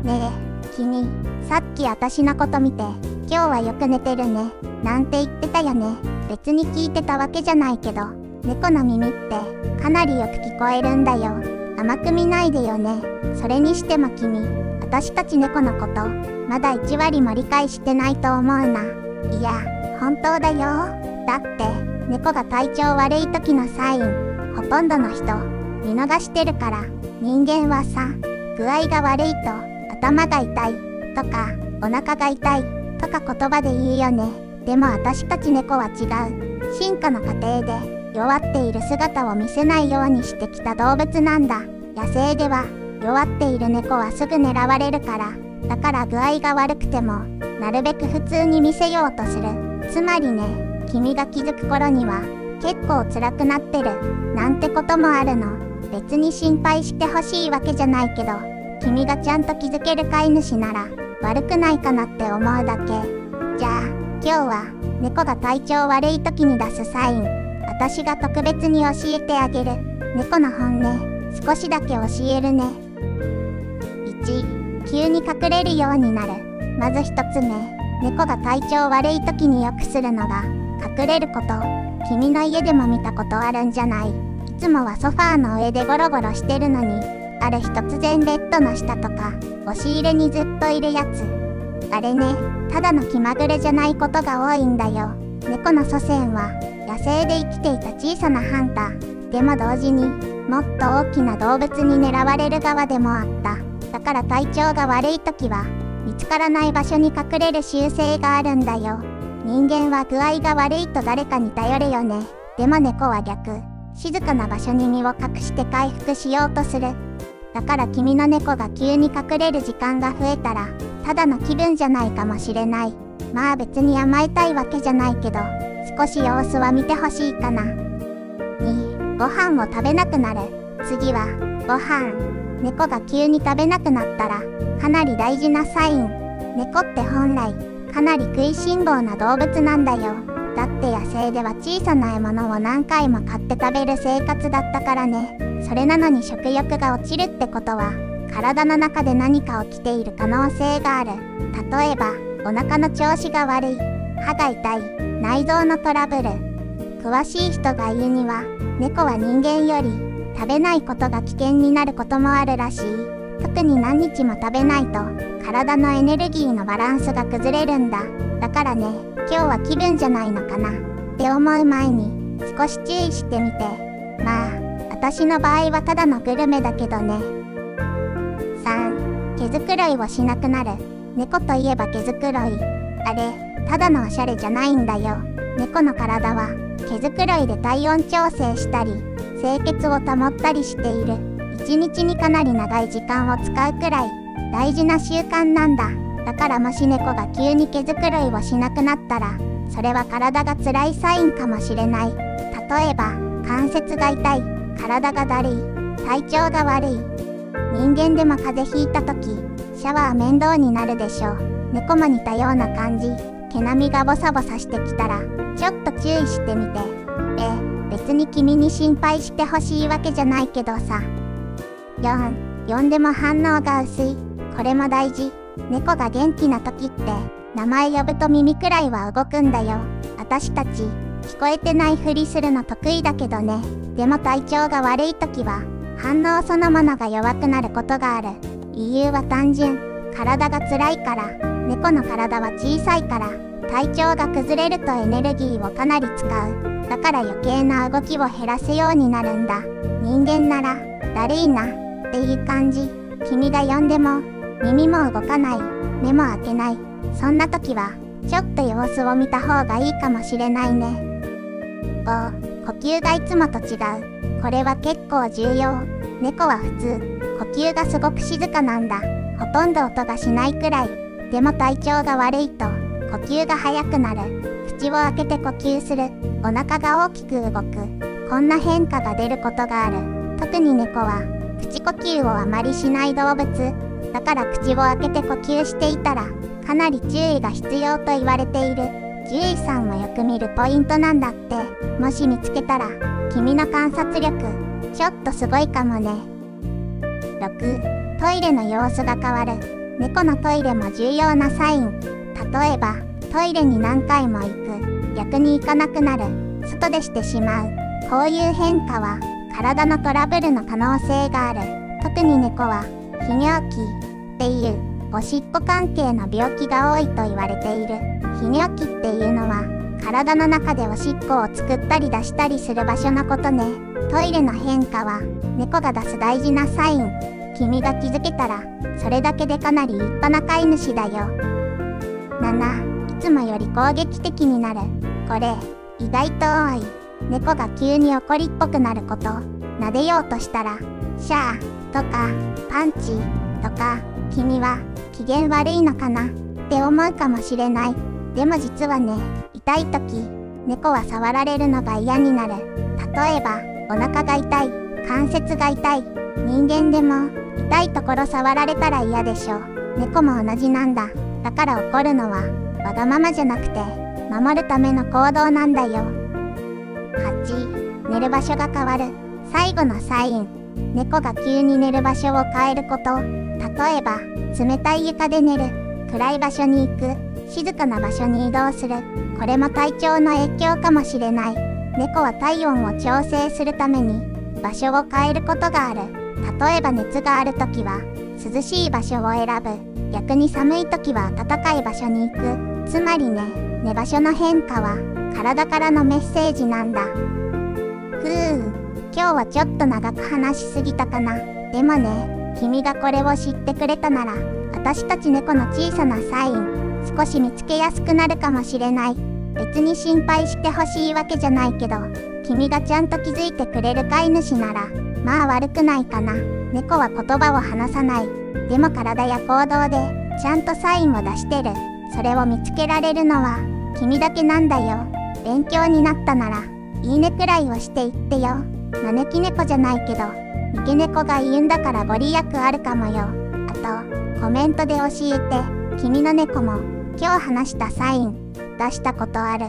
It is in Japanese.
ねえ、君、さっき私のこと見て、今日はよく寝てるね、なんて言ってたよね。別に聞いてたわけじゃないけど、猫の耳ってかなりよく聞こえるんだよ。甘く見ないでよね。それにしても君、私たち猫のこと、まだ1割も理解してないと思うな。いや、本当だよ。だって、猫が体調悪い時のサイン、ほとんどの人、見逃してるから。人間はさ、具合が悪いと、頭が痛いとかお腹が痛いとか言葉で言うよね。でも私たち猫は違う。進化の過程で弱っている姿を見せないようにしてきた動物なんだ。野生では弱っている猫はすぐ狙われるから。だから具合が悪くてもなるべく普通に見せようとする。つまりね、君が気づく頃には結構辛くなってるなんてこともあるの。別に心配してほしいわけじゃないけど、君がちゃんと気づける飼い主なら悪くないかなって思うだけ。じゃあ今日は猫が体調悪い時に出すサイン、私が特別に教えてあげる。猫の本音少しだけ教えるね。1、急に隠れるようになる。まず1つ目、猫が体調悪い時によくするのが隠れること。君の家でも見たことあるんじゃない？いつもはソファーの上でゴロゴロしてるのに、ある日突然ベッドの下とか押し入れにずっといるやつ。あれね、ただの気まぐれじゃないことが多いんだよ。猫の祖先は野生で生きていた小さなハンター。でも同時にもっと大きな動物に狙われる側でもあった。だから体調が悪い時は見つからない場所に隠れる習性があるんだよ。人間は具合が悪いと誰かに頼るよね。でも猫は逆。静かな場所に身を隠して回復しようとする。だから君の猫が急に隠れる時間が増えたら、ただの気分じゃないかもしれない。まあ別に甘えたいわけじゃないけど、少し様子は見てほしいかな。2、ご飯を食べなくなる。次は、ご飯。猫が急に食べなくなったら、かなり大事なサイン。猫って本来、かなり食いしん坊な動物なんだよ。だって野生では小さな獲物を何回も買って食べる生活だったからね。それなのに食欲が落ちるってことは、体の中で何か起きている可能性がある。例えば、お腹の調子が悪い、歯が痛い、内臓のトラブル。詳しい人が言うには、猫は人間より食べないことが危険になることもあるらしい。特に何日も食べないと、体のエネルギーのバランスが崩れるんだ。だからね、今日は気分じゃないのかなって思う前に少し注意してみて。まあ私の場合はただのグルメだけどね。3、毛づくろいをしなくなる。猫といえば毛づくろい。あれ、ただのおしゃれじゃないんだよ。猫の体は毛づくろいで体温調整したり清潔を保ったりしている。一日にかなり長い時間を使うくらい大事な習慣なんだ。だからもし猫が急に毛づくろいをしなくなったら、それは体が辛いサインかもしれない。例えば、関節が痛い、体がだるい、体調が悪い。人間でも風邪ひいた時、シャワー面倒になるでしょう。猫も似たような感じ。毛並みがボサボサしてきたら、ちょっと注意してみて。別に君に心配してほしいわけじゃないけどさ。4、呼んでも反応が薄い。これも大事。猫が元気な時って名前呼ぶと耳くらいは動くんだよ。私たち聞こえてないふりするの得意だけどね。でも体調が悪い時は反応そのものが弱くなることがある。理由は単純。体が辛いから。猫の体は小さいから体調が崩れるとエネルギーをかなり使う。だから余計な動きを減らすようになるんだ。人間ならだるいなっていう感じ。君が呼んでも耳も動かない、目も開けない。そんな時はちょっと様子を見た方がいいかもしれないね。5、呼吸がいつもと違う。これは結構重要。猫は普通呼吸がすごく静かなんだ。ほとんど音がしないくらい。でも体調が悪いと呼吸が速くなる。口を開けて呼吸する。お腹が大きく動く。こんな変化が出ることがある。特に猫は口呼吸をあまりしない動物。だから口を開けて呼吸していたらかなり注意が必要と言われている。獣医さんもよく見るポイントなんだって。もし見つけたら君の観察力ちょっとすごいかもね。6、トイレの様子が変わる。猫のトイレも重要なサイン。例えば、トイレに何回も行く、逆に行かなくなる、外でしてしまう。こういう変化は、体のトラブルの可能性がある。特に猫は、泌尿器っていう、おしっこ関係の病気が多いと言われている。泌尿器っていうのは、体の中でおしっこを作ったり出したりする場所のことね。トイレの変化は、猫が出す大事なサイン。君が気づけたら、それだけでかなり立派な飼い主だよ。7、いつもより攻撃的になる。これ、意外と多い。猫が急に怒りっぽくなること。撫でようとしたら、シャーとか、パンチとか、君は機嫌悪いのかなって思うかもしれない。でも実はね、痛い時、猫は触られるのが嫌になる。例えば、お腹が痛い、関節が痛い。人間でも、痛いところ触られたら嫌でしょ。猫も同じなんだ。だから怒るのは、わがままじゃなくて、守るための行動なんだよ。8、寝る場所が変わる。最後のサイン。猫が急に寝る場所を変えること。例えば、冷たい床で寝る。暗い場所に行く。静かな場所に移動する。これも体調の影響かもしれない。猫は体温を調整するために場所を変えることがある。例えば熱があるときは涼しい場所を選ぶ。逆に寒いときは暖かい場所に行く。つまりね、寝場所の変化は体からのメッセージなんだ。今日はちょっと長く話しすぎたかな。でもね、君がこれを知ってくれたなら、私たち猫の小さなサイン、少し見つけやすくなるかもしれない。別に心配してほしいわけじゃないけど、君がちゃんと気づいてくれる飼い主なら、まあ悪くないかな。猫は言葉を話さない。でも体や行動で、ちゃんとサインを出してる。それを見つけられるのは、君だけなんだよ。勉強になったなら、いいねくらいをしていってよ。招き猫じゃないけど、三毛猫が言うんだからご利益あるかもよ。あと、コメントで教えて、君の猫も、今日話したサイン、出したことある？